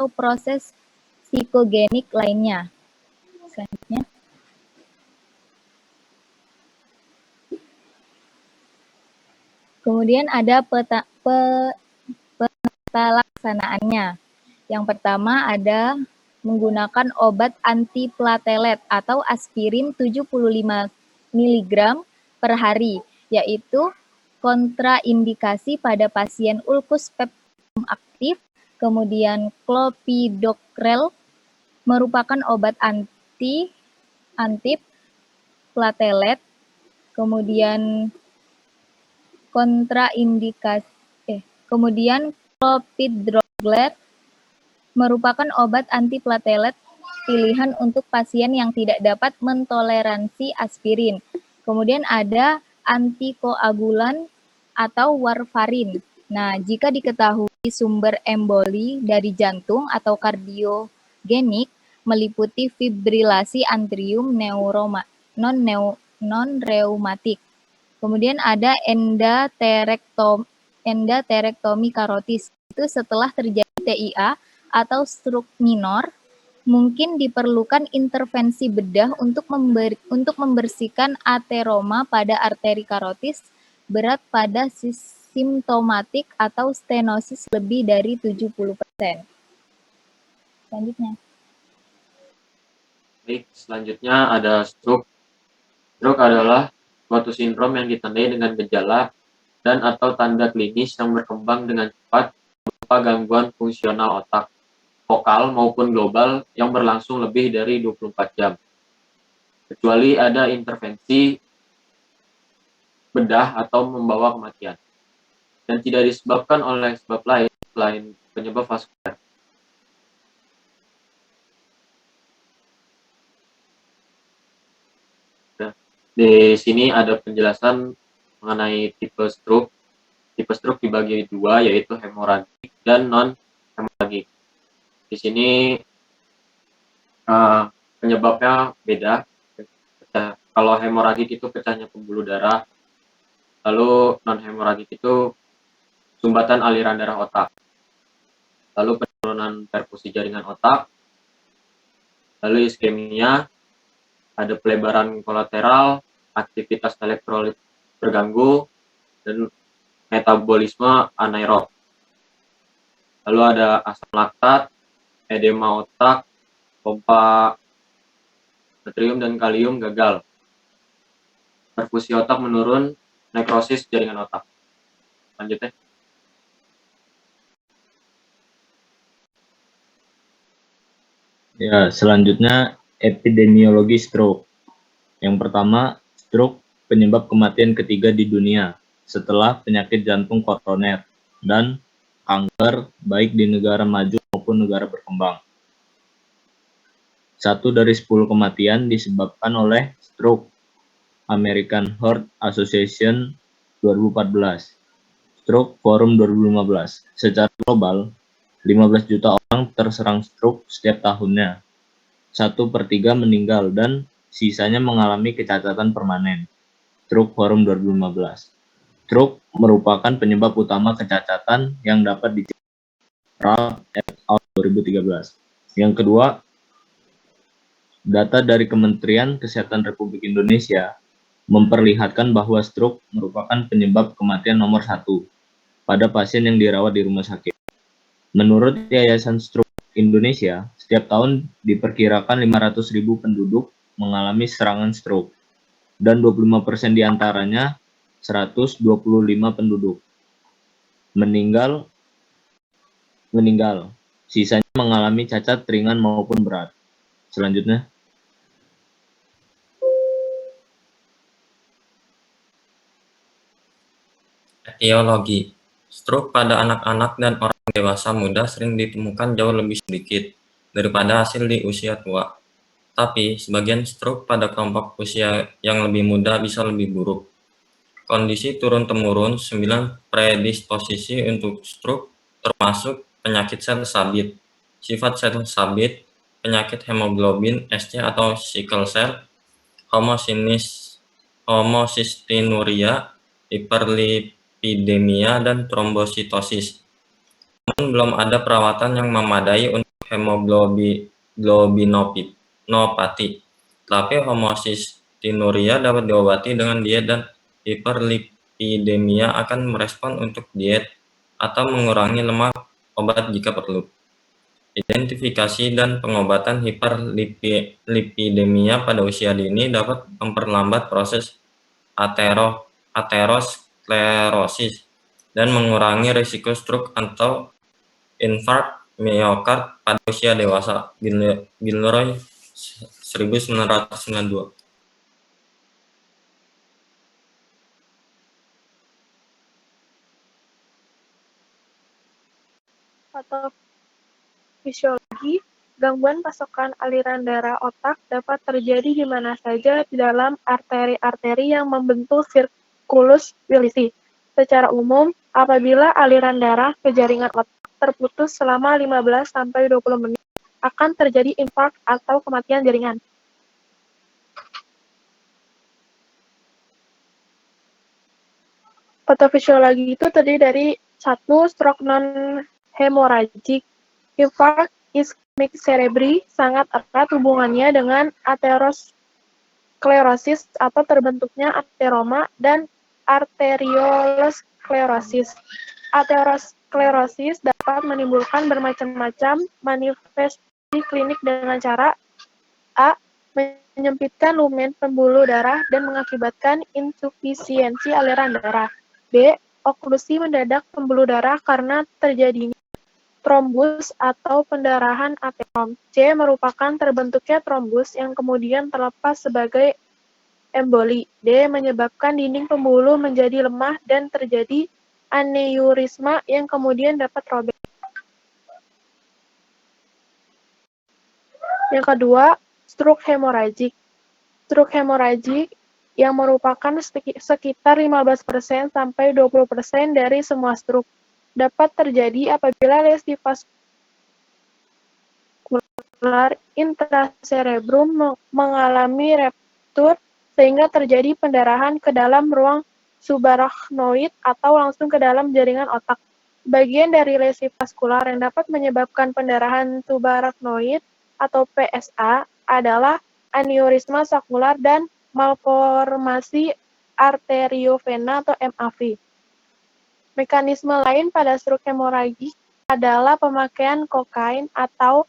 atau proses psikogenik lainnya. Selanjutnya. Kemudian ada peta laksanaannya. Yang pertama ada menggunakan obat antiplatelet atau aspirin 75 mg per hari, yaitu kontraindikasi pada pasien ulkus peptikum aktif. Kemudian clopidogrel merupakan obat antiplatelet. Kemudian kemudian clopidogrel merupakan obat antiplatelet pilihan untuk pasien yang tidak dapat mentoleransi aspirin. Kemudian ada antikoagulan atau warfarin. Nah, jika diketahui sumber emboli dari jantung atau kardiogenik meliputi fibrilasi atrium non-reumatik. Kemudian ada endaterektomi karotis. Itu setelah terjadi TIA atau stroke minor, mungkin diperlukan intervensi bedah untuk membersihkan ateroma pada arteri karotis berat pada simptomatik atau stenosis lebih dari 70%. Selanjutnya. Baik, selanjutnya ada stroke. Stroke adalah suatu sindrom yang ditandai dengan gejala dan atau tanda klinis yang berkembang dengan cepat berupa gangguan fungsional otak, vokal maupun global yang berlangsung lebih dari 24 jam. Kecuali ada intervensi bedah atau membawa kematian. Dan tidak disebabkan oleh sebab lain selain penyebab vaskuler. Di sini ada penjelasan mengenai tipe stroke. Tipe stroke dibagi dua, yaitu hemoragik dan non-hemoragik. Di sini penyebabnya beda. Kalau hemoragik itu pecahnya pembuluh darah, lalu non-hemoragik itu sumbatan aliran darah otak, lalu penurunan perfusi jaringan otak, lalu iskemia, ada pelebaran kolateral, aktivitas elektrolit terganggu, dan metabolisme anaerob. Lalu ada asam laktat, edema otak, pompa natrium dan kalium gagal, perfusi otak menurun, nekrosis jaringan otak. Lanjutnya. Ya, selanjutnya epidemiologi stroke. Yang pertama, stroke penyebab kematian ketiga di dunia setelah penyakit jantung koroner dan kanker baik di negara maju maupun negara berkembang. 1 dari 10 kematian disebabkan oleh stroke. American Heart Association 2014, Stroke Forum 2015. Secara global, 15 juta orang terserang stroke setiap tahunnya. 1/3 meninggal dan sisanya mengalami kecacatan permanen. Stroke Forum 2015. Stroke merupakan penyebab utama kecacatan yang dapat dicegah. Ralph et al. 2013. Yang kedua, data dari Kementerian Kesehatan Republik Indonesia memperlihatkan bahwa stroke merupakan penyebab kematian nomor 1 pada pasien yang dirawat di rumah sakit. Menurut Yayasan Stroke Indonesia, setiap tahun diperkirakan 500.000 penduduk mengalami serangan stroke, dan 25% diantaranya 125 penduduk meninggal, sisanya mengalami cacat ringan maupun berat. Selanjutnya. Etiologi. Stroke pada anak-anak dan orang dewasa muda sering ditemukan jauh lebih sedikit daripada hasil di usia tua. Tapi, sebagian stroke pada kelompok usia yang lebih muda bisa lebih buruk. Kondisi turun-temurun 9 predisposisi untuk stroke termasuk penyakit sel sabit, sifat sel sabit, penyakit hemoglobin SC atau sickle cell, homosistinuria, hiperlipidemia, dan trombositosis. Namun belum ada perawatan yang memadai untuk hemoglobinopati. Tapi homocystinuria dapat diobati dengan diet dan hiperlipidemia akan merespon untuk diet atau mengurangi lemak obat jika perlu. Identifikasi dan pengobatan hiperlipidemia pada usia dini dapat memperlambat proses aterosklerosis dan mengurangi risiko stroke atau infark miokard pada usia dewasa. Gilroy 1992. Patofisiologi, gangguan pasokan aliran darah otak dapat terjadi di mana saja di dalam arteri-arteri yang membentuk sirkulus villi. Secara umum, apabila aliran darah ke jaringan otak terputus selama 15-20 menit, akan terjadi infark atau kematian jaringan. Patofisiologi itu terdiri dari 1. Stroke non-hemorrhagic. Infark ischemic cerebri sangat erat hubungannya dengan aterosklerosis atau terbentuknya ateroma dan arteriosklerosis. Aterosklerosis dapat menimbulkan bermacam-macam manifestasi klinik dengan cara A. Menyempitkan lumen pembuluh darah dan mengakibatkan insufisiensi aliran darah. B. Oklusi mendadak pembuluh darah karena terjadinya trombus atau pendarahan aterom. C. Merupakan terbentuknya trombus yang kemudian terlepas sebagai emboli. D. Menyebabkan dinding pembuluh menjadi lemah dan terjadi aneurisma yang kemudian dapat robek. Yang kedua, stroke hemorrhagic. Stroke hemorrhagic yang merupakan sekitar 15% sampai 20% dari semua stroke dapat terjadi apabila lesi vaskular intracerebrum mengalami ruptur sehingga terjadi pendarahan ke dalam ruang subarachnoid atau langsung ke dalam jaringan otak. Bagian dari lesi vaskular yang dapat menyebabkan pendarahan subarachnoid atau PSA adalah aneurisma sakular dan malformasi arteriovena atau MAV. Mekanisme lain pada stroke hemorragik adalah pemakaian kokain atau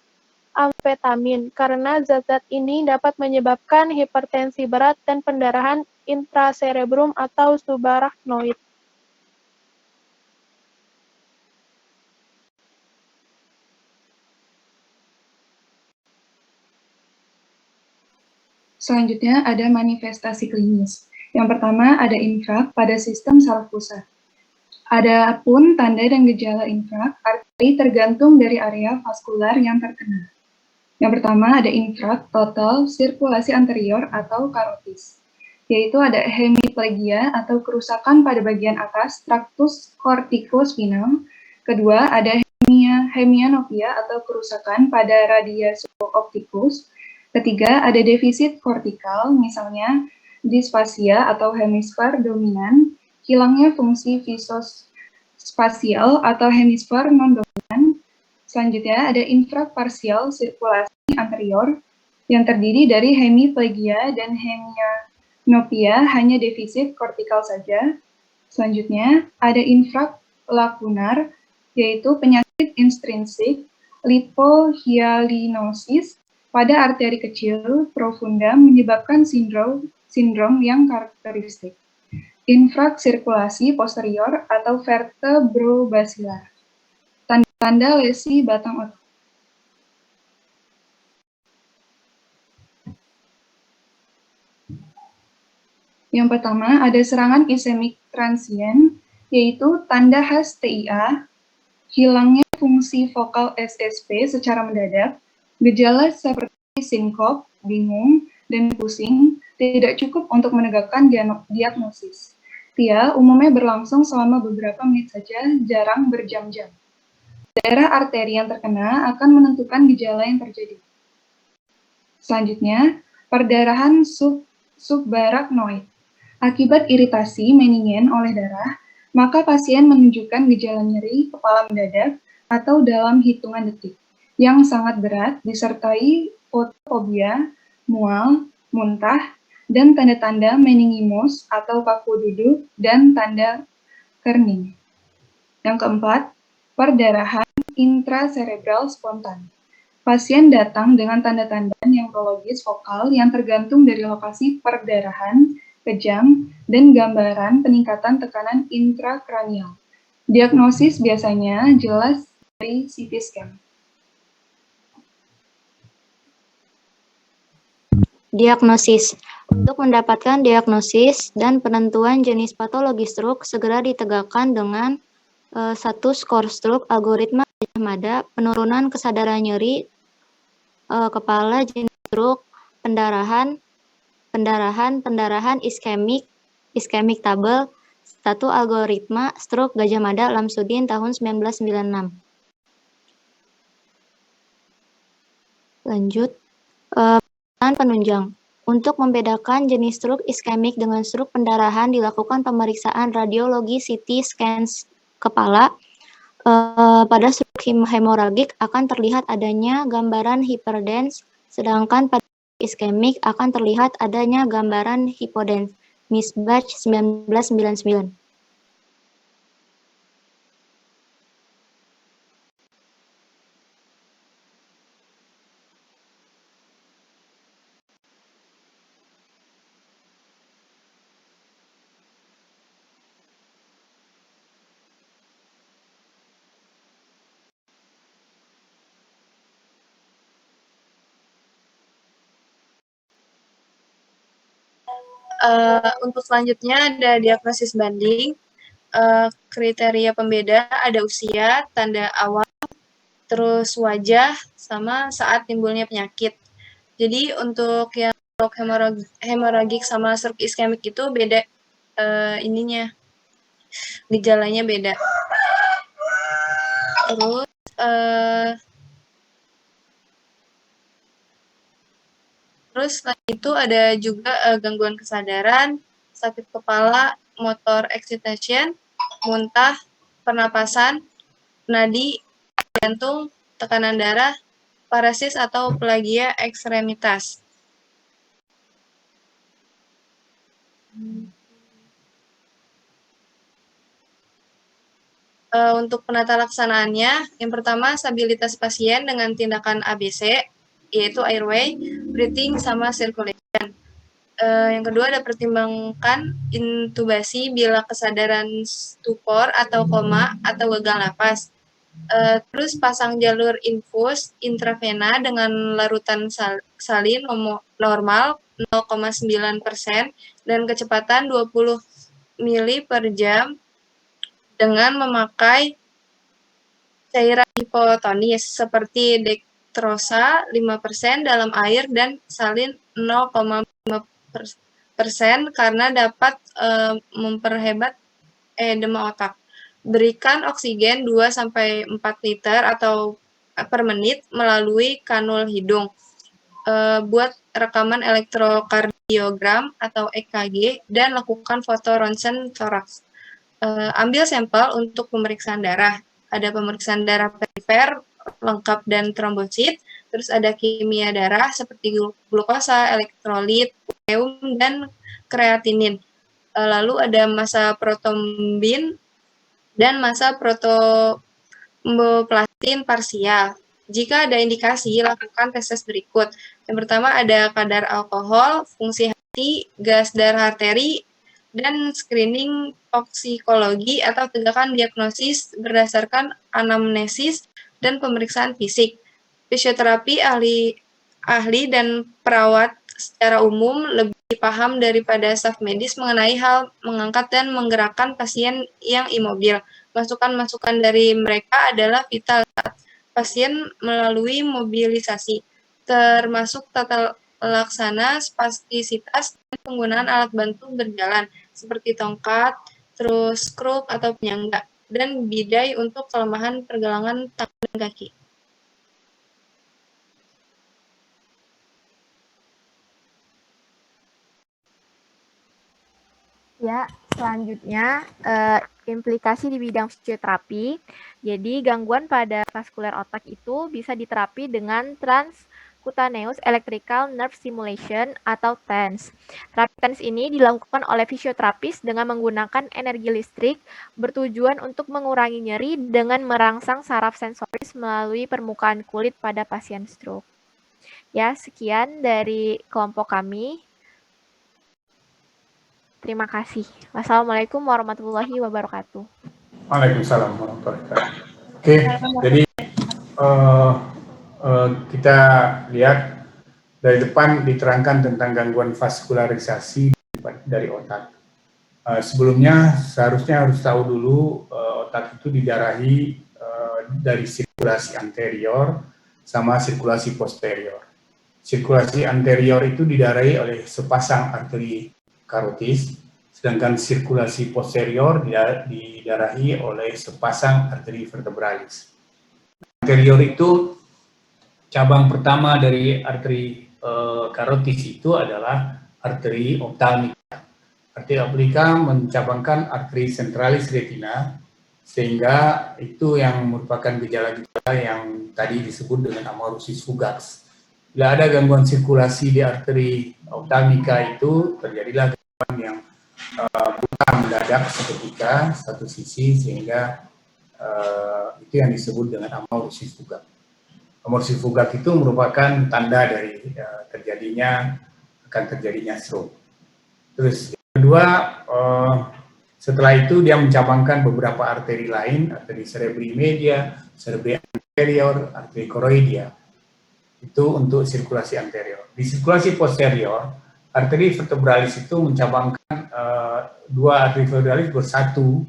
amfetamin, karena zat-zat ini dapat menyebabkan hipertensi berat dan pendarahan intracerebrum atau subarachnoid. Selanjutnya ada manifestasi klinis. Yang pertama ada infark pada sistem saraf pusat. Adapun tanda dan gejala infark arteri tergantung dari area vaskular yang terkena. Yang pertama ada infark total sirkulasi anterior atau karotis, yaitu ada hemiplegia atau kerusakan pada bagian atas traktus kortikospinal. Kedua ada hemianopia atau kerusakan pada radius opticus. Ketiga, ada defisit kortikal, misalnya disfasia atau hemisfer dominan, hilangnya fungsi visospasial atau hemisfer non-dominan. Selanjutnya, ada infark parsial sirkulasi anterior yang terdiri dari hemiplegia dan hemianopia, hanya defisit kortikal saja. Selanjutnya, ada infark lakunar, yaitu penyakit intrinsik lipohyalinosis pada arteri kecil profunda menyebabkan sindrom yang karakteristik. Infark sirkulasi posterior atau vertebrobasilar. Tanda-tanda lesi batang otak. Yang pertama ada serangan ischemic transient, yaitu tanda khas TIA, hilangnya fungsi vokal SSP secara mendadak. Gejala seperti sinkop, bingung, dan pusing tidak cukup untuk menegakkan diagnosis. TIA umumnya berlangsung selama beberapa menit saja, jarang berjam-jam. Daerah arteri yang terkena akan menentukan gejala yang terjadi. Selanjutnya, perdarahan subarachnoid. Akibat iritasi meningen oleh darah, maka pasien menunjukkan gejala nyeri kepala mendadak atau dalam hitungan detik, yang sangat berat disertai fotofobia, mual, muntah, dan tanda-tanda meningitis atau kaku duduk dan tanda kerning. Yang keempat, perdarahan intracerebral spontan. Pasien datang dengan tanda-tanda neurologis vokal yang tergantung dari lokasi perdarahan, kejang, dan gambaran peningkatan tekanan intrakranial. Diagnosis biasanya jelas dari CT scan. Diagnosis. Untuk mendapatkan diagnosis dan penentuan jenis patologi stroke segera ditegakkan dengan 1. Skor stroke, algoritma Gajah Mada, penurunan kesadaran nyeri kepala, jenis stroke, pendarahan iskemik tabel, 1. algoritma stroke Gajah Mada, Lamsudin tahun 1996. Lanjut, penunjang. Untuk membedakan jenis stroke iskemik dengan stroke pendarahan dilakukan pemeriksaan radiologi CT scan kepala. Pada stroke hemoragik akan terlihat adanya gambaran hyperdens, sedangkan pada iskemik akan terlihat adanya gambaran hipodens. Misbach 1999. Untuk selanjutnya ada diagnosis banding. Kriteria pembeda ada usia, tanda awal, terus wajah, sama saat timbulnya penyakit. Jadi untuk yang stroke hemoragik sama stroke iskemik itu beda gejalanya beda. Terus selain itu ada juga gangguan kesadaran, sakit kepala, motor excitation, muntah, pernapasan, nadi, jantung, tekanan darah, paresis atau plagia ekstremitas. Untuk penata laksanaannya, yang pertama stabilitas pasien dengan tindakan ABC, yaitu airway, breathing, sama circulation. Yang kedua ada pertimbangkan intubasi bila kesadaran stupor atau koma atau gagal napas. Terus pasang jalur infus intravena dengan larutan salin normal 0,9% dan kecepatan 20 mili per jam dengan memakai cairan hipotonis seperti dextrosa 5% dalam air dan salin 0,5% karena dapat memperhebat edema otak. Berikan oksigen 2-4 liter atau per menit melalui kanul hidung. Buat rekaman elektrokardiogram atau EKG dan lakukan foto ronsen toraks. Ambil sampel untuk pemeriksaan darah. Ada pemeriksaan darah perifer lengkap dan trombosit, terus ada kimia darah seperti glukosa, elektrolit, ureum, dan kreatinin. Lalu ada massa protombin dan massa protomboplastin parsial. Jika ada indikasi, lakukan tes berikut. Yang pertama ada kadar alkohol, fungsi hati, gas darah arteri, dan screening toksikologi atau tegakkan diagnosis berdasarkan anamnesis dan pemeriksaan fisik. Fisioterapi ahli dan perawat secara umum lebih paham daripada staf medis mengenai hal mengangkat dan menggerakkan pasien yang imobil. Masukan-masukan dari mereka adalah vital saat pasien melalui mobilisasi, termasuk tata laksana, spastisitas, dan penggunaan alat bantu berjalan, seperti tongkat, terus kruk atau penyangga, dan bidai untuk kelemahan pergelangan tangan dan kaki. Ya, selanjutnya implikasi di bidang fisioterapi. Jadi gangguan pada vaskuler otak itu bisa diterapi dengan transcutaneous electrical nerve stimulation atau TENS. Terapi TENS ini dilakukan oleh fisioterapis dengan menggunakan energi listrik bertujuan untuk mengurangi nyeri dengan merangsang saraf sensoris melalui permukaan kulit pada pasien stroke. Ya, sekian dari kelompok kami. Terima kasih. Wassalamualaikum warahmatullahi wabarakatuh. Waalaikumsalam warahmatullahi wabarakatuh. Oke, jadi kita lihat dari depan diterangkan tentang gangguan vaskularisasi dari otak. Sebelumnya seharusnya harus tahu dulu otak itu didarahi dari sirkulasi anterior sama sirkulasi posterior. Sirkulasi anterior itu didarahi oleh sepasang arteri karotis, sedangkan sirkulasi posterior didarahi oleh sepasang arteri vertebralis. Anterior itu cabang pertama dari arteri karotis itu adalah arteri optalmika. Arteri optalmika mencabangkan arteri sentralis retina, sehingga itu yang merupakan gejala-gejala yang tadi disebut dengan amaurosis fugax. Bila ada gangguan sirkulasi di arteri optalmika itu, terjadilah gangguan yang buta mendadak seketika satu sisi, sehingga itu yang disebut dengan amaurosis fugax. Amaurosis fugax itu merupakan tanda dari terjadinya stroke. Terus yang kedua, setelah itu dia mencabangkan beberapa arteri lain, arteri cerebri media, cerebri anterior, arteri choroidea. Itu untuk sirkulasi anterior. Di sirkulasi posterior, arteri vertebralis itu mencabangkan dua arteri vertebralis bersatu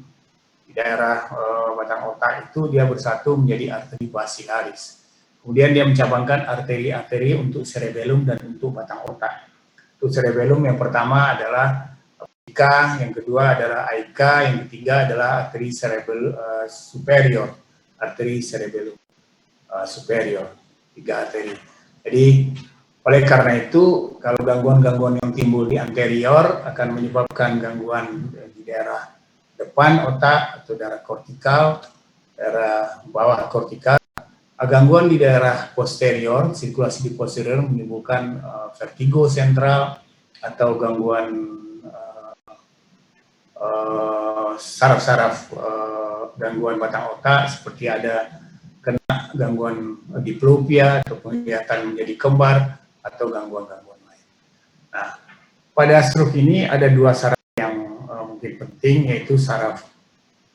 di daerah batang otak itu, dia bersatu menjadi arteri basilaris. Kemudian dia mencabangkan arteri-arteri untuk cerebellum dan untuk batang otak. Untuk cerebellum yang pertama adalah AICA, yang kedua adalah AICA, yang ketiga adalah arteri cerebellum superior, arteri cerebellum superior. 3 arteri. Jadi oleh karena itu, kalau gangguan-gangguan yang timbul di anterior akan menyebabkan gangguan di daerah depan otak atau daerah kortikal, daerah bawah kortikal. Gangguan di daerah posterior, sirkulasi di posterior menimbulkan vertigo sentral atau gangguan saraf-saraf gangguan batang otak, seperti ada kena gangguan diplopia atau penglihatan menjadi kembar atau gangguan-gangguan lain. Nah, pada stroke ini ada 2 saraf yang mungkin penting, yaitu saraf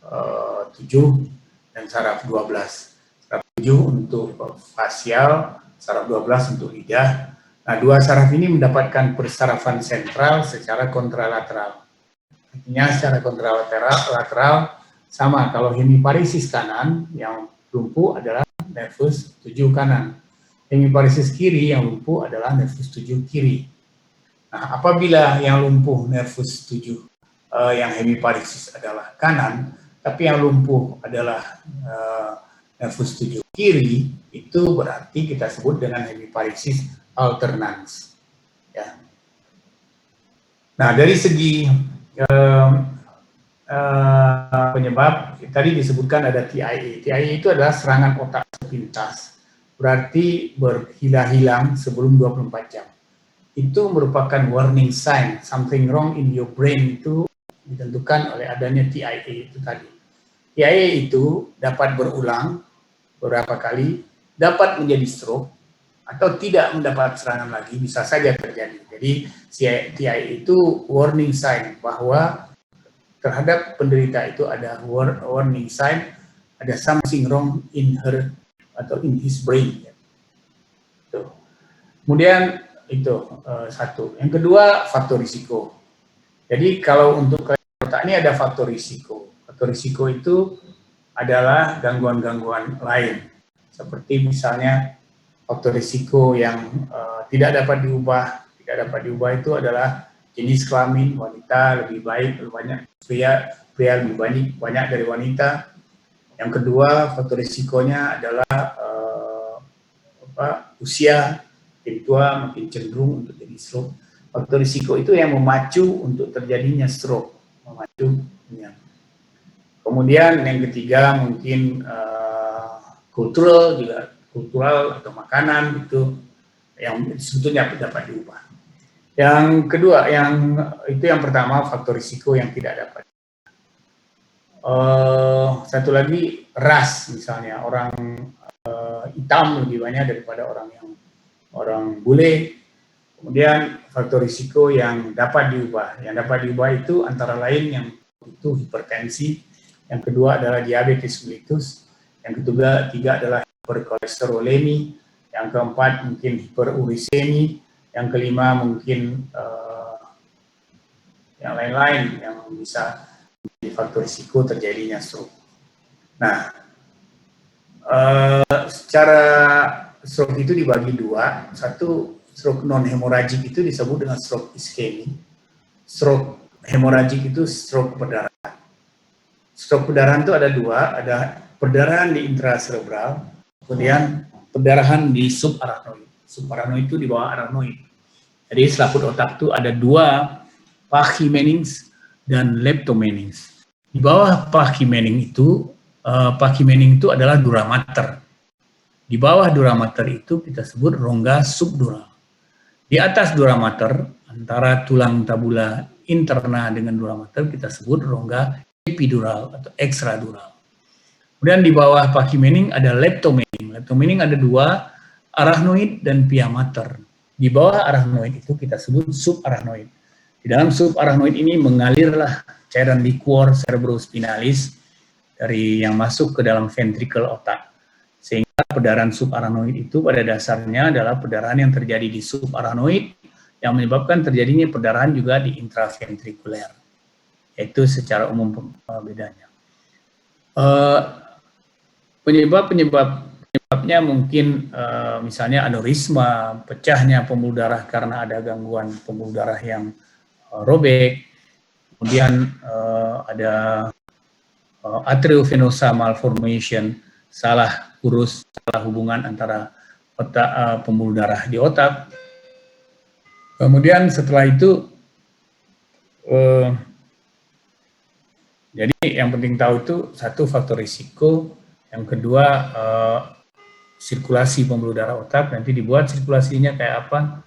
7 dan saraf 12. Saraf 7 untuk fasial, saraf 12 untuk lidah. Nah, 2 saraf ini mendapatkan persarafan sentral secara kontralateral. Artinya secara kontralateral sama, kalau hemiparesis kanan yang lumpuh adalah nervus 7 kanan. Hemiparesis kiri yang lumpuh adalah nervus 7 kiri. Nah, apabila yang lumpuh nervus 7 yang hemiparesis adalah kanan, tapi yang lumpuh adalah nervus 7 kiri, itu berarti kita sebut dengan hemiparesis alternans. Ya. Nah, dari segi penyebab tadi disebutkan ada TIA. TIA itu adalah serangan otak sepintas, berarti berhilang-hilang sebelum 24 jam. Itu merupakan warning sign something wrong in your brain, itu ditentukan oleh adanya TIA itu tadi. TIA itu dapat berulang beberapa kali, dapat menjadi stroke, atau tidak mendapat serangan lagi, bisa saja terjadi. Jadi TIA itu warning sign bahwa terhadap penderita itu ada warning sign, ada something wrong in her atau in his brain. Itu. Kemudian itu satu. Yang kedua, faktor risiko. Jadi kalau untuk otak ini ada faktor risiko. Faktor risiko itu adalah gangguan-gangguan lain, seperti misalnya faktor risiko yang tidak dapat diubah. Tidak dapat diubah itu adalah jenis kelamin, wanita lebih baik, lebih banyak, pria lebih banyak dari wanita. Yang kedua, faktor risikonya adalah usia, makin tua makin cenderung untuk jadi stroke. Faktor risiko itu yang memacu untuk terjadinya stroke, memacunya. Kemudian yang ketiga mungkin kultural atau makanan itu yang sebetulnya dapat diubah. Yang kedua, yang pertama faktor risiko yang tidak dapat. Satu lagi ras, misalnya orang hitam lebih banyak daripada orang bule. Kemudian faktor risiko yang dapat diubah. Yang dapat diubah itu antara lain yang itu hipertensi, yang kedua adalah diabetes mellitus, yang ketiga adalah hiperkolesterolemi, yang keempat mungkin hiperurisemi, yang kelima mungkin yang lain-lain yang bisa menjadi faktor risiko terjadinya stroke. Nah, secara stroke itu dibagi dua. Satu, stroke non-hemoragik itu disebut dengan stroke iskemi. Stroke hemoragik itu stroke perdarahan. Stroke perdarahan itu ada dua, ada perdarahan di intracerebral, kemudian perdarahan di subarachnoid. Subarachnoid itu di bawah arachnoid. Jadi selaput otak itu ada dua, pachymeninx dan leptomeninx. Di bawah pachymeninx itu adalah dura mater. Di bawah dura mater itu kita sebut rongga subdural. Di atas dura mater, antara tulang tabula interna dengan dura mater, kita sebut rongga epidural atau ekstradural. Kemudian di bawah pachymeninx ada leptomeninx. Leptomeninx ada dua, arachnoid dan pia mater. Di bawah arachnoid itu kita sebut subarachnoid. Di dalam subarachnoid ini mengalirlah cairan liquor cerebrospinalis dari yang masuk ke dalam ventricle otak. Sehingga perdarahan subarachnoid itu pada dasarnya adalah perdarahan yang terjadi di subarachnoid yang menyebabkan terjadinya perdarahan juga di intraventrikuler. Itu secara umum bedanya. Penyebabnya mungkin misalnya aneurisma, pecahnya pembuluh darah karena ada gangguan pembuluh darah yang robek, kemudian ada arteriovenosa malformation, salah urus, salah hubungan antara otak, pembuluh darah di otak. Kemudian setelah itu, jadi yang penting tahu itu satu faktor risiko, yang kedua sirkulasi pembuluh darah otak, nanti dibuat sirkulasinya kayak apa,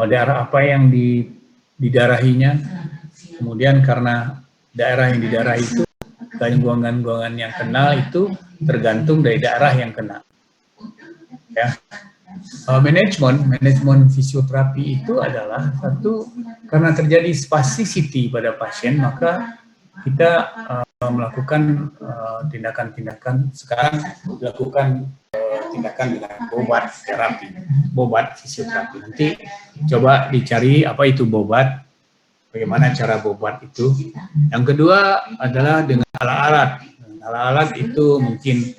daerah apa yang didarahinya, kemudian karena daerah yang didarahi itu gangguan-gangguan yang kena itu tergantung dari daerah yang kena. Ya. Manajemen fisioterapi itu adalah satu, karena terjadi spasticity pada pasien, maka kita melakukan tindakan-tindakan, sekarang dilakukan tindakan dengan bobat terapi, bobat fisioterapi. Nanti coba dicari apa itu bobat, bagaimana cara bobat itu. Yang kedua adalah dengan alat-alat. Alat-alat itu mungkin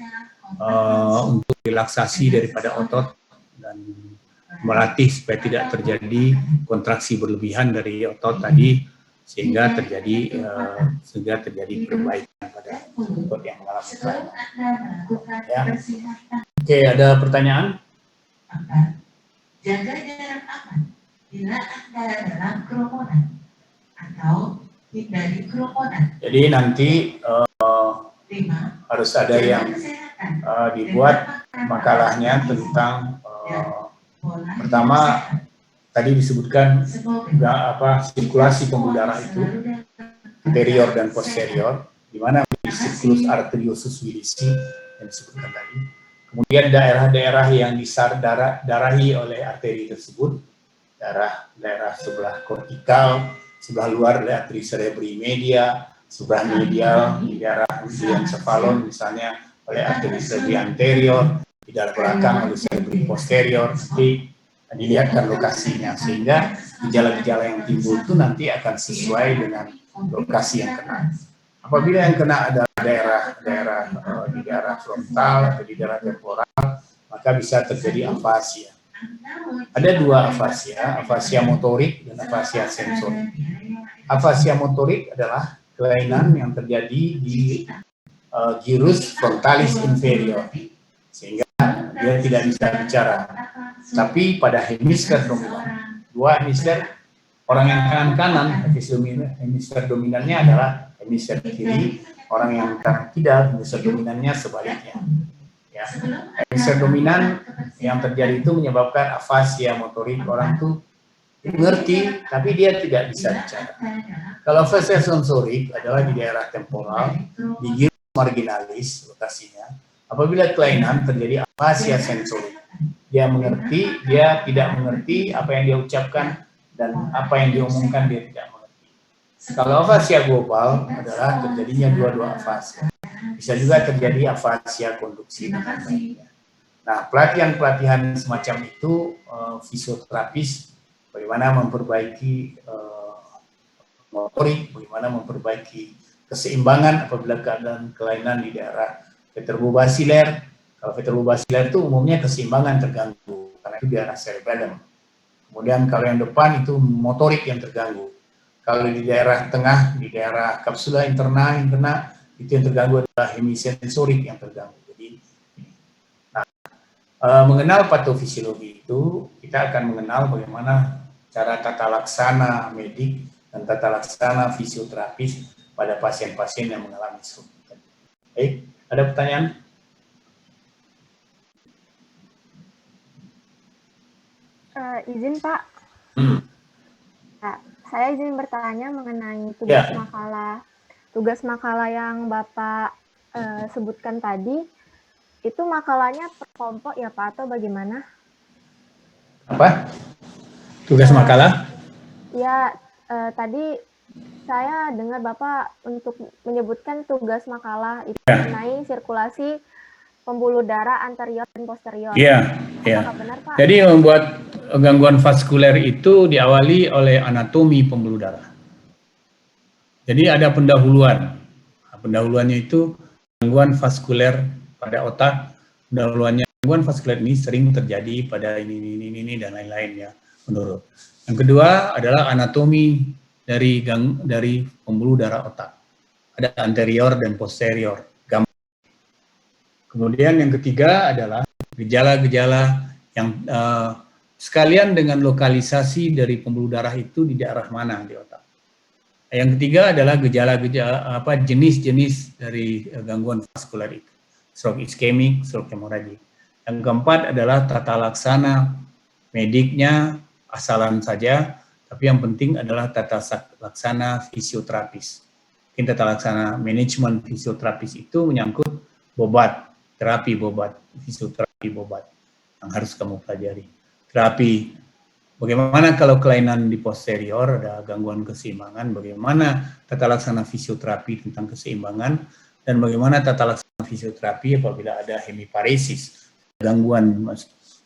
untuk relaksasi daripada otot dan melatih supaya tidak terjadi kontraksi berlebihan dari otot tadi, sehingga terjadi perbaikan pada otot yang mengalami kelainan. Ya. Oke, ada pertanyaan? Jaga jarak aman bila Anda dalam kerumunan atau hindari kerumunan. Jadi nanti harus ada yang dibuat makalahnya tentang pertama tadi disebutkan sirkulasi pembuluh darah itu anterior dan posterior, di mana siklus arteriosus wilisi yang disebutkan tadi. Kemudian daerah-daerah yang darahi oleh arteri tersebut, daerah sebelah kortikal, sebelah luar oleh arteri cerebri media, sebelah medial di daerah diencephalon misalnya oleh arteri cerebri anterior, di daerah belakang oleh cerebri posterior. Nanti dilihatkan lokasinya, sehingga gejala-gejala yang timbul itu nanti akan sesuai dengan lokasi yang kena. Apabila yang kena adalah daerah di daerah frontal atau di daerah temporal, maka bisa terjadi afasia. Ada dua afasia motorik dan afasia sensorik. Afasia motorik adalah kelainan yang terjadi di gyrus frontalis inferior, sehingga dia tidak bisa bicara. Tapi pada hemisfer dominan, dua hemisfer, orang yang kanan, hemisfer dominannya adalah hemisfer kiri, Orang yang tidak, hemisfer dominannya sebaliknya. Ya. Hemisfer dominan yang terjadi itu menyebabkan afasia motorik, orang tuh mengerti tapi dia tidak bisa bicara. Kalau afasia sensorik adalah di daerah temporal, di gyrus marginalis lokasinya. Apabila kelainan terjadi afasia sensorik, dia mengerti, dia tidak mengerti apa yang dia ucapkan dan apa yang diomongkan dia tidak mengerti. Kalau afasia global adalah terjadinya dua-dua afasia. Bisa juga terjadi afasia konduksi dan lain-lainnya. Nah, pelatihan-pelatihan semacam itu fisioterapis bagaimana memperbaiki motorik, bagaimana memperbaiki keseimbangan apabila keadaan kelainan di daerah vertebrobasiler. Kalau vertebrobasiler itu umumnya keseimbangan terganggu karena itu di daerah cerebellum. Kemudian kalau yang depan itu motorik yang terganggu. Kalau di daerah tengah, di daerah kapsula interna itu yang terganggu adalah hemisensorik yang terganggu. Jadi, mengenal patofisiologi itu, kita akan mengenal bagaimana cara tata laksana medik dan tata laksana fisioterapis pada pasien-pasien yang mengalami stroke. Baik, ada pertanyaan? Izin Pak. Nah, saya izin bertanya mengenai tugas makalah yang Bapak sebutkan tadi. Itu makalahnya per kelompok ya Pak atau bagaimana? Apa? Tugas makalah? Ya, tadi saya dengar Bapak untuk menyebutkan tugas makalah itu mengenai sirkulasi pembuluh darah anterior dan posterior. Iya, iya. Apakah benar Pak? Jadi membuat gangguan vaskuler itu diawali oleh anatomi pembuluh darah. Jadi ada pendahuluan. Nah, pendahuluannya itu gangguan vaskuler pada otak. Pendahuluannya gangguan vaskuler ini sering terjadi pada ini dan lain-lain ya, menurut. Yang kedua adalah anatomi dari pembuluh darah otak. Ada anterior dan posterior. Kemudian yang ketiga adalah gejala-gejala yang sekalian dengan lokalisasi dari pembuluh darah itu di daerah mana di otak. Yang ketiga adalah gejala-gejala jenis-jenis dari gangguan vaskuler itu. Stroke iskemik, stroke hemoragik. Yang keempat adalah tata laksana mediknya asalan saja, tapi yang penting adalah tata laksana fisioterapis. Mungkin tata laksana manajemen fisioterapis itu menyangkut bobat, terapi bobat, fisioterapi bobat yang harus kamu pelajari. Terapi, bagaimana kalau kelainan di posterior, ada gangguan keseimbangan, bagaimana tata laksana fisioterapi tentang keseimbangan, dan bagaimana tata laksana fisioterapi apabila ada hemiparesis, gangguan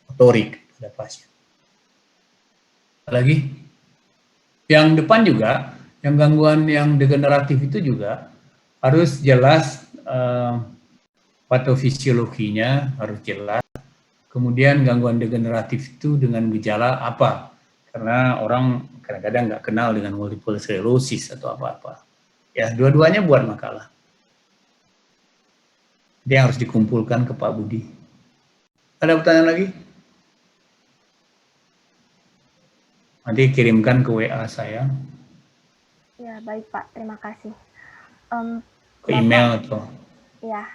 motorik pada pasien. Lagi, yang depan juga, yang gangguan yang degeneratif itu juga harus jelas patofisiologinya harus jelas. Kemudian gangguan degeneratif itu dengan gejala apa? Karena orang kadang-kadang nggak kenal dengan multiple sclerosis atau apa-apa. Ya, dua-duanya buat makalah. Dia harus dikumpulkan ke Pak Budi. Ada pertanyaan lagi? Nanti kirimkan ke WA saya. Ya, baik Pak. Terima kasih. Ke email atau? Ya.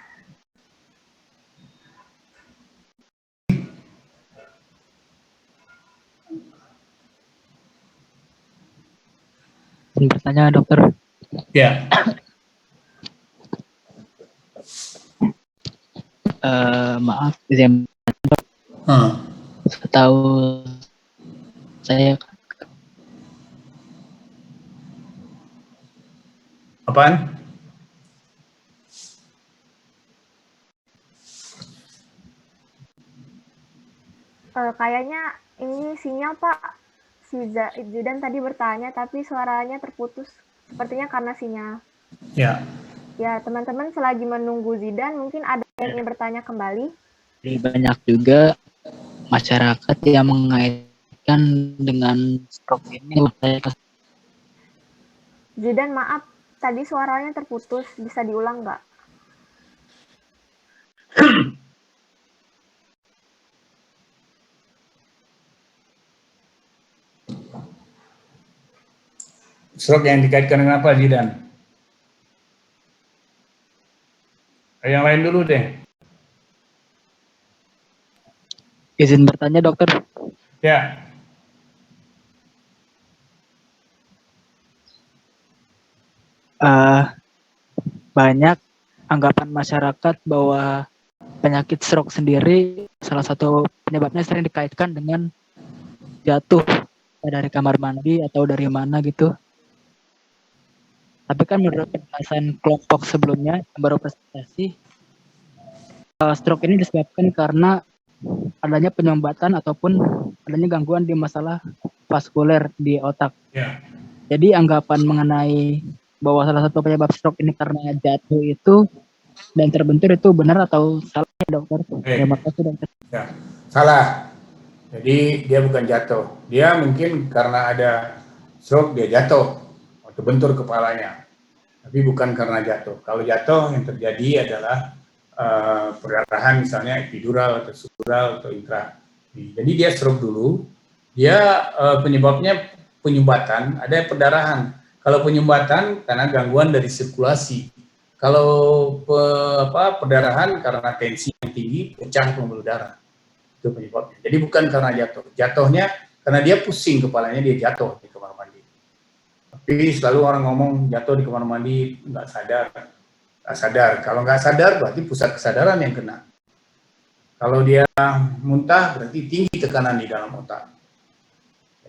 Bertanya dokter. Ya. Maaf, setahu saya. Apaan? Kayaknya ini sinyal Pak. Si Zidan tadi bertanya tapi suaranya terputus. Sepertinya karena sinyal. Ya. Ya, teman-teman selagi menunggu Zidan mungkin ada yang ingin bertanya kembali. Jadi banyak juga masyarakat yang mengaitkan dengan stroke ini. Zidan, maaf, tadi suaranya terputus. Bisa diulang nggak? Stroke yang dikaitkan dengan apa, Zidan? Yang lain dulu deh. Izin bertanya, dokter. Ya. Banyak anggapan masyarakat bahwa penyakit stroke sendiri salah satu penyebabnya sering dikaitkan dengan jatuh dari kamar mandi atau dari mana gitu. Tapi kan menurut penjelasan kelompok sebelumnya yang baru presentasi, stroke ini disebabkan karena adanya penyumbatan ataupun adanya gangguan di masalah vaskuler di otak. Ya. Jadi anggapan mengenai bahwa salah satu penyebab stroke ini karena jatuh itu dan terbentur itu benar atau salah, dokter? Terima kasih, dokter. Ya, salah. Jadi dia bukan jatuh. Dia mungkin karena ada stroke dia jatuh atau bentur kepalanya. Tapi bukan karena jatuh. Kalau jatuh yang terjadi adalah perdarahan misalnya epidural atau subdural atau intra. Jadi dia stroke dulu. Dia penyebabnya penyumbatan, ada perdarahan. Kalau penyumbatan karena gangguan dari sirkulasi. Kalau perdarahan karena tensi yang tinggi, pecah pembuluh darah. Itu penyebabnya. Jadi bukan karena jatuh. Jatuhnya karena dia pusing kepalanya, dia jatuh di kamar mandi. Tapi selalu orang ngomong jatuh di kamar mandi, nggak sadar. Nggak sadar. Kalau nggak sadar berarti pusat kesadaran yang kena. Kalau dia muntah berarti tinggi tekanan di dalam otak.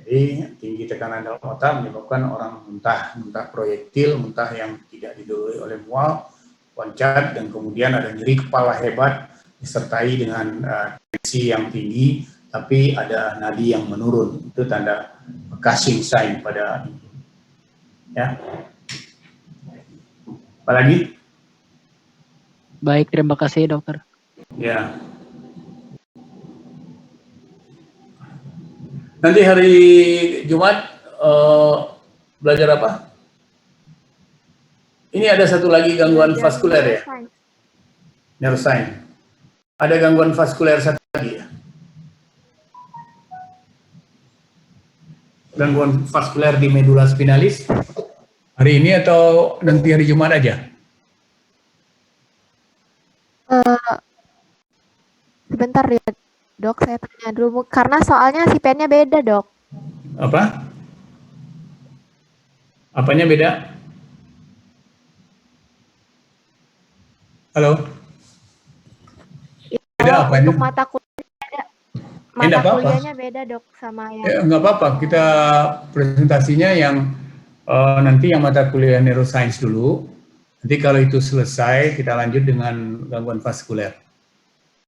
Jadi tinggi tekanan dalam otak menyebabkan orang muntah proyektil, muntah yang tidak didahului oleh mual, loncat, dan kemudian ada nyeri kepala hebat disertai dengan tensi yang tinggi, tapi ada nadi yang menurun. Itu tanda Cushing sign pada ini. Ya. Apalagi? Baik, terima kasih, dokter. Ya. Nanti hari Jumat belajar apa? Ini ada satu lagi gangguan vaskuler ya? Neuroscience. Ada gangguan vaskuler satu lagi ya? Gangguan vaskuler di medula spinalis. Hari ini atau nanti hari Jumat aja? Sebentar ya, Dok, saya tanya dulu, karena soalnya si pennya beda, Dok. Apa? Apanya beda? Halo? Beda apanya? Untuk mata kuliahnya beda. Mata kuliahnya beda, Dok, sama yang... Ya, nggak apa-apa, kita presentasinya yang nanti yang mata kuliah neuroscience dulu. Nanti kalau itu selesai, kita lanjut dengan gangguan vaskuler.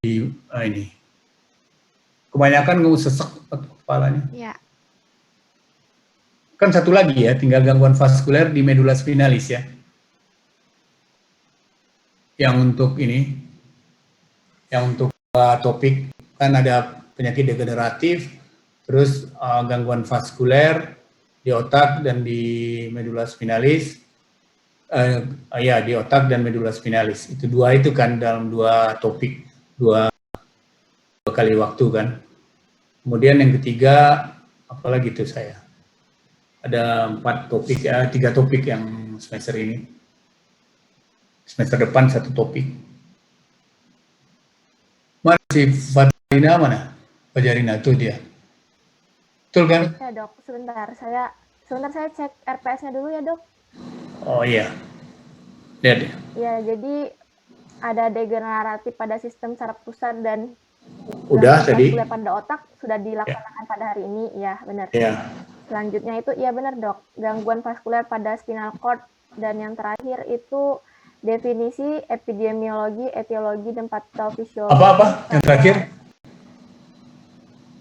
Ini. Kebanyakan kamu sesek kepalanya. Ya. Kan satu lagi ya, tinggal gangguan vaskuler di medula spinalis ya. Yang untuk ini, yang untuk topik kan ada penyakit degeneratif, terus gangguan vaskuler di otak dan di medula spinalis. Ya, di otak dan medula spinalis. Itu dua itu kan dalam dua topik, dua kali waktu kan. Kemudian yang ketiga, apalagi itu saya. Ada 4 topik, 3 topik yang semester ini. Semester depan 1 topik. Mana si Fajarina mana? Fajarina itu dia. Betul kan? Ya, Dok, sebentar saya cek RPS-nya dulu ya, Dok. Oh iya. Lihat ya. Ya, jadi ada degeneratif pada sistem saraf pusat dan udah tadi pada otak sudah dilaksanakan pada hari ini, ya benar. Ya. Selanjutnya itu ya benar, Dok, gangguan vaskuler pada spinal cord, dan yang terakhir itu definisi epidemiologi, etiologi, dan patofisiologi. Apa yang terakhir?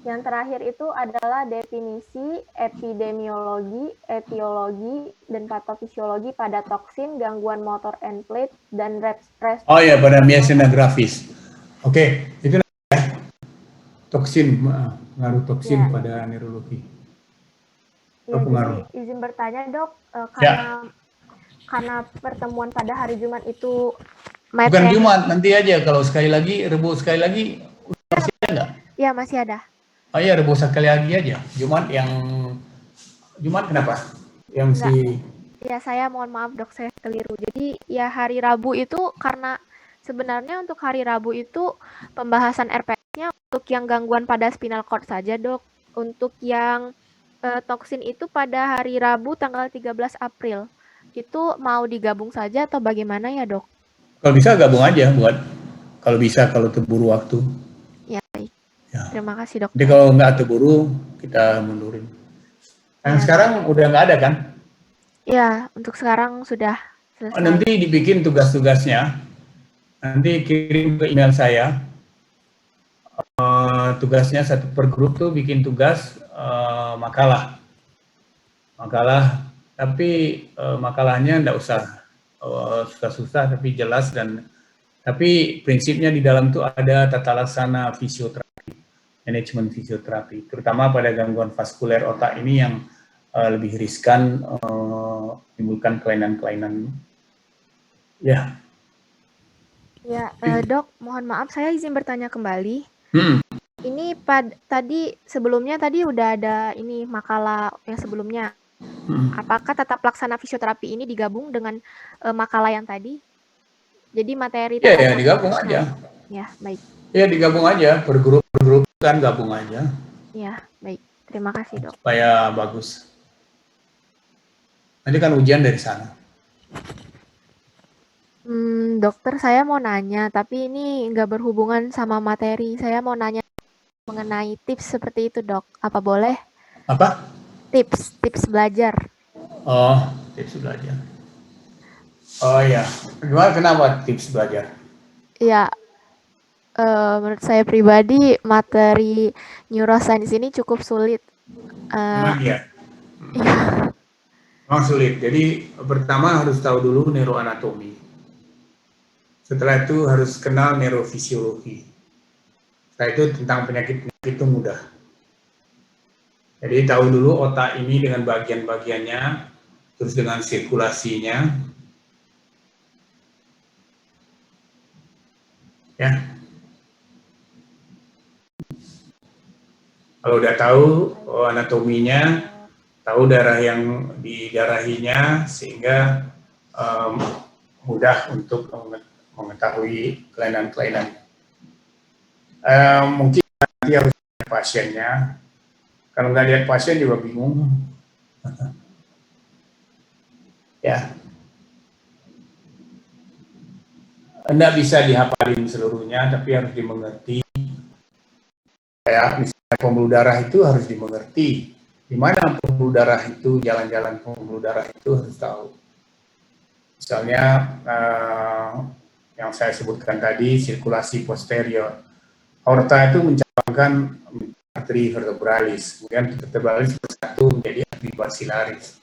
Yang terakhir itu adalah definisi epidemiologi, etiologi, dan patofisiologi pada toksin, gangguan motor end plate, dan respirasi. Oh ya, pada myasthenia gravis. Oke, itu toksin, pengaruh toksin pada neurologi. Ya, jadi izin bertanya, Dok, karena pertemuan pada hari Jumat itu bukan Jumat, nanti aja kalau sekali lagi, Rebo sekali lagi, masih ada nggak? Iya, masih ada. Oh iya, Rebo sekali lagi aja. Jumat kenapa? Ya, saya mohon maaf, Dok, saya keliru. Jadi ya hari Rabu itu karena Sebenarnya untuk hari Rabu itu pembahasan RPS-nya untuk yang gangguan pada spinal cord saja, Dok. Untuk yang toksin itu pada hari Rabu tanggal 13 April. Itu mau digabung saja atau bagaimana ya, Dok? Kalau bisa gabung aja buat, kalau bisa, kalau terburu waktu. Ya, baik. Ya. Terima kasih, Dok. Jadi kalau nggak terburu, kita mundurin. Yang Ya. sekarang udah nggak ada kan? Ya, untuk sekarang sudah selesai. Nanti dibikin tugas-tugasnya, nanti kirim ke email saya. Tugasnya satu per grup tuh bikin tugas makalah, tapi makalahnya nggak usah susah-susah, tapi jelas, dan tapi prinsipnya di dalam tuh ada tata laksana fisioterapi, manajemen fisioterapi, terutama pada gangguan vaskuler otak ini yang lebih riskan menimbulkan kelainan-kelainan. Ya. Ya, Dok, mohon maaf saya izin bertanya kembali. Ini sebelumnya tadi udah ada ini makalah yang sebelumnya. Apakah tata pelaksana fisioterapi ini digabung dengan makalah yang tadi? Jadi materi Ya, digabung aja. Ya, baik. Ya, digabung aja, per grup kan gabung aja. Ya, baik. Terima kasih, Dok. Supaya bagus. Nanti kan ujian dari sana. Dokter, saya mau nanya, tapi ini nggak berhubungan sama materi. Saya mau nanya mengenai tips seperti itu, Dok. Apa boleh? Apa? Tips belajar. Oh, tips belajar. Oh ya, gimana, kenapa tips belajar? Ya, menurut saya pribadi materi neuroscience ini cukup sulit. Memang iya. Memang sulit. Jadi pertama harus tahu dulu neuroanatomi. Setelah itu harus kenal neurofisiologi. Setelah itu tentang penyakit-penyakit itu mudah. Jadi tahu dulu otak ini dengan bagian-bagiannya, terus dengan sirkulasinya. Ya. Kalau udah tahu anatominya, tahu darah yang didarahinya, sehingga mudah untuk mengetahui kelainan-kelainan. Mungkin nanti harus lihat pasiennya. Kalau nggak lihat pasien juga bingung. Ya. Nggak bisa dihafalin seluruhnya, tapi harus dimengerti. Kayak misalnya pembuluh darah itu harus dimengerti. Di mana pembuluh darah itu, jalan-jalan pembuluh darah itu harus tahu. Misalnya yang saya sebutkan tadi, sirkulasi posterior. Aorta itu mencabangkan arteri vertebralis, kemudian vertebralis bersatu menjadi arteri basilaris.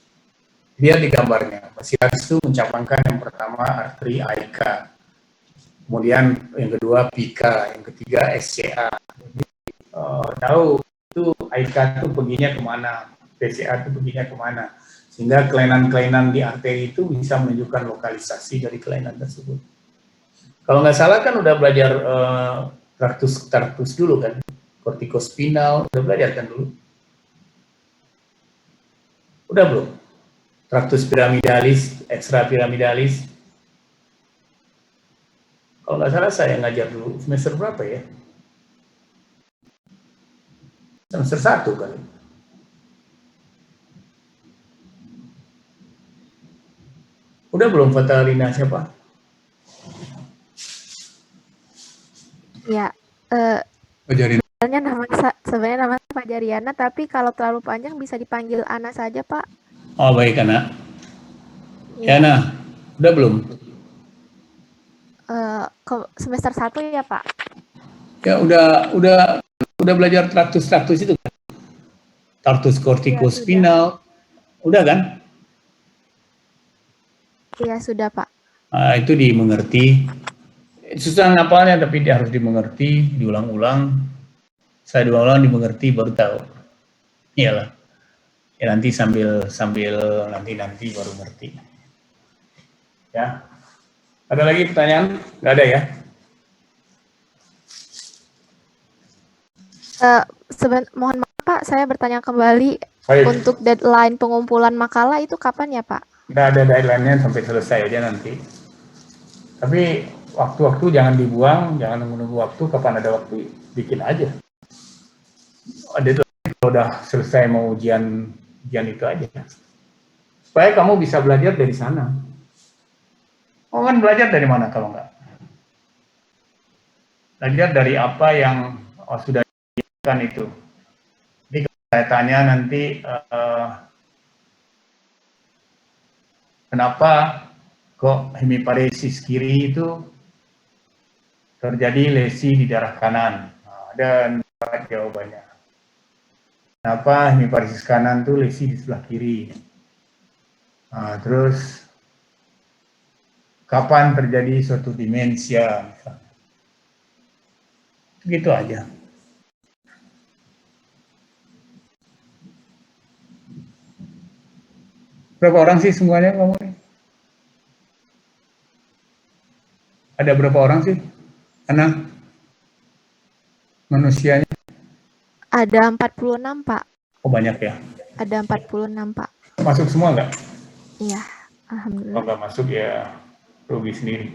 Dia di gambarnya, basilaris itu mencabangkan yang pertama arteri aika, kemudian yang kedua pika, yang ketiga SCA. Jadi, tahu itu aika itu perginya kemana, PCA itu perginya kemana, sehingga kelainan-kelainan di arteri itu bisa menunjukkan lokalisasi dari kelainan tersebut. Kalau nggak salah kan udah belajar traktus dulu kan, kortikospinal, udah belajar kan dulu? Udah belum? Traktus piramidalis, ekstrapiramidalis. Kalau nggak salah saya ngajar dulu, semester berapa ya? Semester 1 kali. Udah belum Fatalina siapa? Ya, sebenarnya namanya Fajariana, tapi kalau terlalu panjang bisa dipanggil Ana saja, Pak. Oh, baik, Ana. Ya, Ana, udah belum? Semester 1 ya, Pak? Ya, udah belajar traktus itu kan? Traktus kortikospinal, udah kan? Iya, sudah, Pak. Itu dimengerti. Susah ngapalnya, tapi dia harus dimengerti, diulang-ulang. Saya diulang-ulang, dimengerti, baru tahu. Iyalah. Ya, nanti sambil nanti baru ngerti. Ya. Ada lagi pertanyaan? Nggak ada ya? Mohon maaf, Pak, saya bertanya kembali. Baik. Untuk deadline pengumpulan makalah itu kapan ya, Pak? Nggak ada deadline-nya, sampai selesai aja nanti. Tapi waktu-waktu jangan dibuang, jangan menunggu waktu, kapan ada waktu bikin aja. Ada itu kalau udah selesai mau ujian itu aja. Supaya kamu bisa belajar dari sana. Kamu kan belajar dari mana kalau enggak? Belajar dari apa yang sudah dilakukan itu. Jadi kalau saya tanya nanti, kenapa kok hemiparesis kiri itu terjadi lesi di darah kanan? Dan jawabannya. Kenapa hemiparesis kanan itu lesi di sebelah kiri? Terus kapan terjadi suatu demensia? Misalnya. Gitu aja. Berapa orang sih semuanya kamu nih? Ada berapa orang sih? Anak manusianya? Ada 46, Pak. Oh banyak ya? Ada 46, Pak. Masuk semua nggak? Iya, Kalau alhamdulillah. nggak masuk ya rugi sendiri.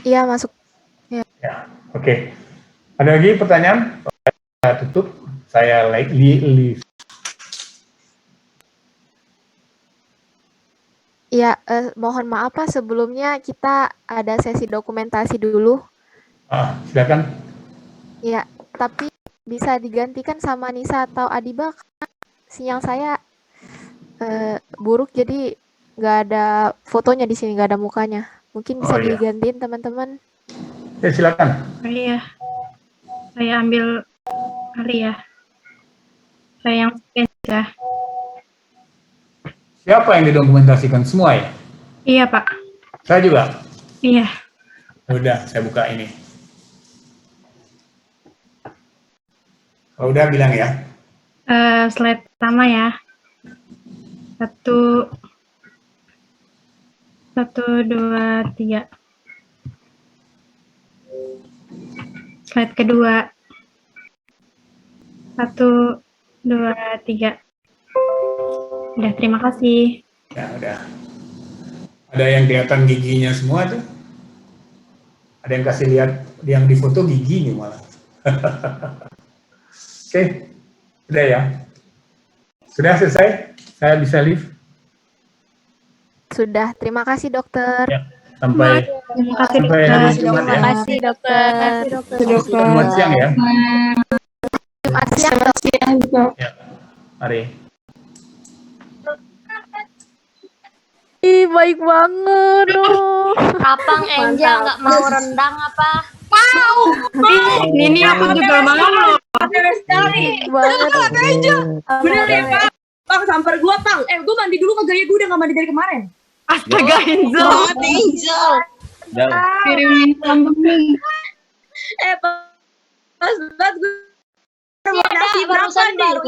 Iya, masuk. Ya, oke. Ada lagi pertanyaan? Saya tutup. Saya leave. Iya, mohon maaf Pak, sebelumnya kita ada sesi dokumentasi dulu. Silakan. Iya, tapi bisa digantikan sama Nisa atau Adiba karena sinyal saya buruk jadi nggak ada fotonya di sini, nggak ada mukanya. Mungkin bisa digantiin teman-teman. Ya, silakan. Iya, saya ambil kali ya. Saya yang scan ya. Siapa yang didokumentasikan semua ya? Iya Pak. Saya juga. Iya. Udah, saya buka ini. Kalau udah bilang ya. Slide pertama ya. 1, 2, 3. Slide kedua. 1, 2, 3. Udah, terima kasih. Ya, udah. Ada yang kelihatan giginya semua tuh. Ada yang kasih lihat yang di foto giginya malah. Oke, udah ya. Sudah selesai? Saya bisa leave? Sudah, terima kasih dokter. Ya, sampai hari Jumat ya. Terima kasih dokter. Jumat siang ya. Jumat siang, Dok. Ya, mari. Ih, baik banget loh. Kapang Angel nggak mau rendang apa? Mau. Ini aku juga mau loh. Baik banget. Bener ya Pak? Bang, samper gua Bang. Gua mandi dulu kagak ya, gua udah gak mandi dari kemarin. Astaga, Angel. Angel. Kirimin salam nih. Pas banget gue. Barusan baru